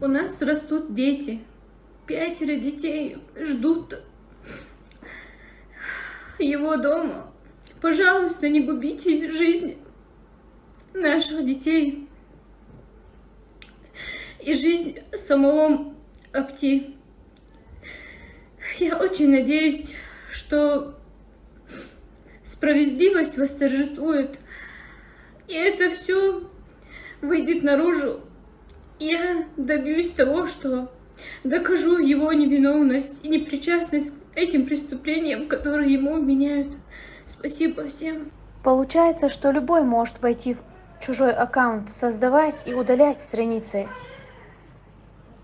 У нас растут дети. 5 детей ждут его дома. Пожалуйста, не губите жизнь наших детей и жизнь самого Апти. Я очень надеюсь, что справедливость восторжествует, и это все выйдет наружу. Я добьюсь того, что докажу его невиновность и непричастность к этим преступлениям, которые ему вменяют. Спасибо всем. Получается, что любой может войти в чужой аккаунт, создавать и удалять страницы.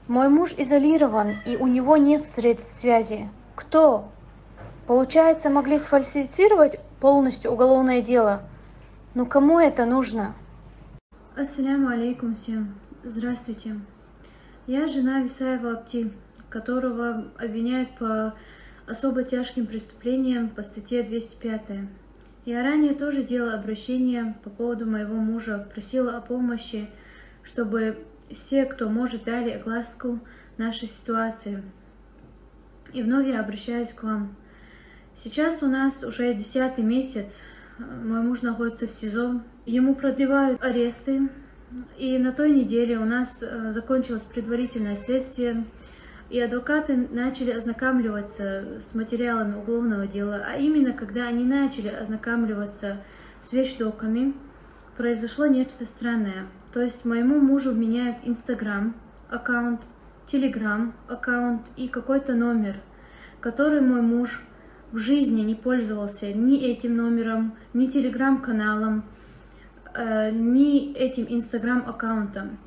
Мой муж изолирован, и у него нет средств связи. Кто? Получается, могли сфальсифицировать полностью уголовное дело. Но кому это нужно? Ассаляму алейкум всем. Здравствуйте. Я жена Висаева Апти, которого обвиняют по особо тяжким преступлениям по статье 205. Я ранее тоже делала обращение по поводу моего мужа, просила о помощи, чтобы все, кто может, дали огласку нашей ситуации. И вновь я обращаюсь к вам. Сейчас у нас уже 10-й месяц, мой муж находится в СИЗО, ему продлевают аресты, и на той неделе у нас закончилось предварительное следствие, и адвокаты начали ознакомливаться с материалами уголовного дела, а именно, когда они начали ознакомливаться с вещдоками, произошло нечто странное. То есть моему мужу вменяют Инстаграм аккаунт, Телеграм аккаунт и какой-то номер, который мой муж в жизни не пользовался ни этим номером, ни Телеграм-каналом, ни этим Инстаграм-аккаунтом.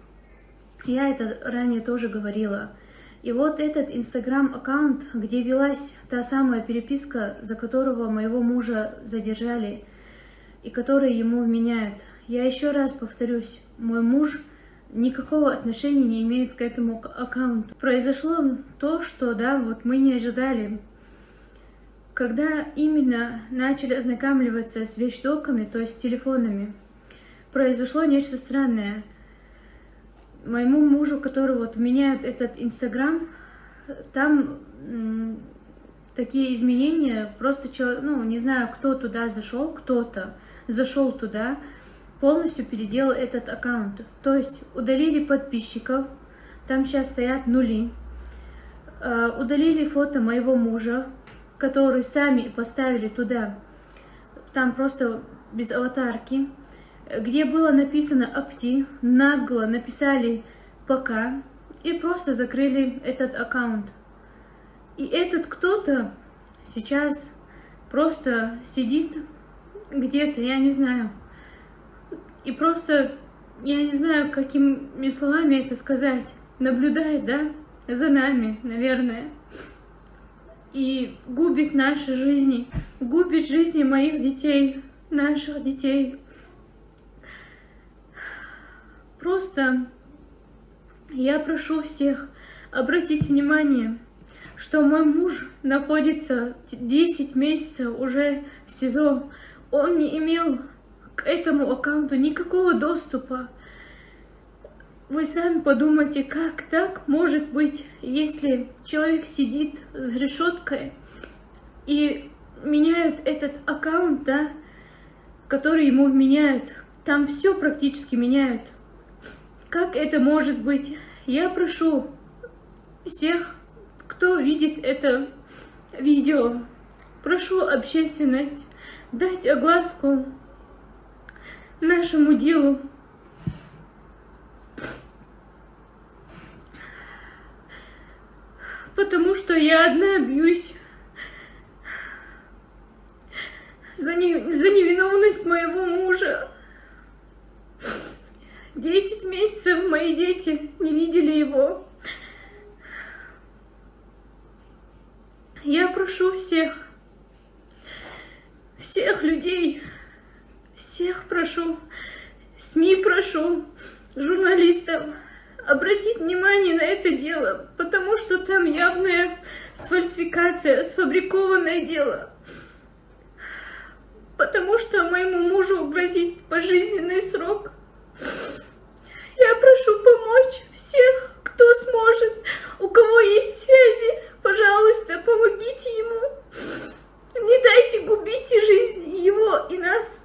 Я это ранее тоже говорила. И вот этот Инстаграм-аккаунт, где велась та самая переписка, за которого моего мужа задержали и который ему вменяют. Я еще раз повторюсь, мой муж никакого отношения не имеет к этому аккаунту. Произошло то, что да, вот мы не ожидали. Когда именно начали ознакомливаться с вещдоками, то есть с телефонами, произошло нечто странное. Моему мужу, который вот вменяют этот Инстаграм, там такие изменения, просто не знаю, кто туда зашел, кто-то зашел туда, полностью переделал этот аккаунт. То есть удалили подписчиков, там сейчас стоят нули, удалили фото моего мужа, который сами поставили туда, там просто без аватарки, где было написано Апти, нагло написали пока и просто закрыли этот аккаунт. И этот кто-то сейчас просто сидит где-то, я не знаю, и просто, я не знаю, какими словами это сказать, наблюдает, да, за нами, наверное, и губит наши жизни, губит жизни моих детей, наших детей. Просто я прошу всех обратить внимание, что мой муж находится 10 месяцев уже в СИЗО. Он не имел к этому аккаунту никакого доступа. Вы сами подумайте, как так может быть, если человек сидит за решеткой и меняют этот аккаунт, да, который ему вменяют. Там все практически меняют. Как это может быть? Я прошу всех, кто видит это видео, прошу общественность дать огласку нашему делу. Потому что я одна бьюсь за невиновность моего мужа. 10 месяцев мои дети не видели его. Я прошу всех людей, всех прошу, СМИ прошу, журналистов, обратить внимание на это дело, потому что там явная сфальсификация, сфабрикованное дело. Потому что моему мужу грозит пожизненный срок. Я прошу помочь всех, кто сможет, у кого есть связи. Пожалуйста, помогите ему. Не дайте губить жизнь его и нас.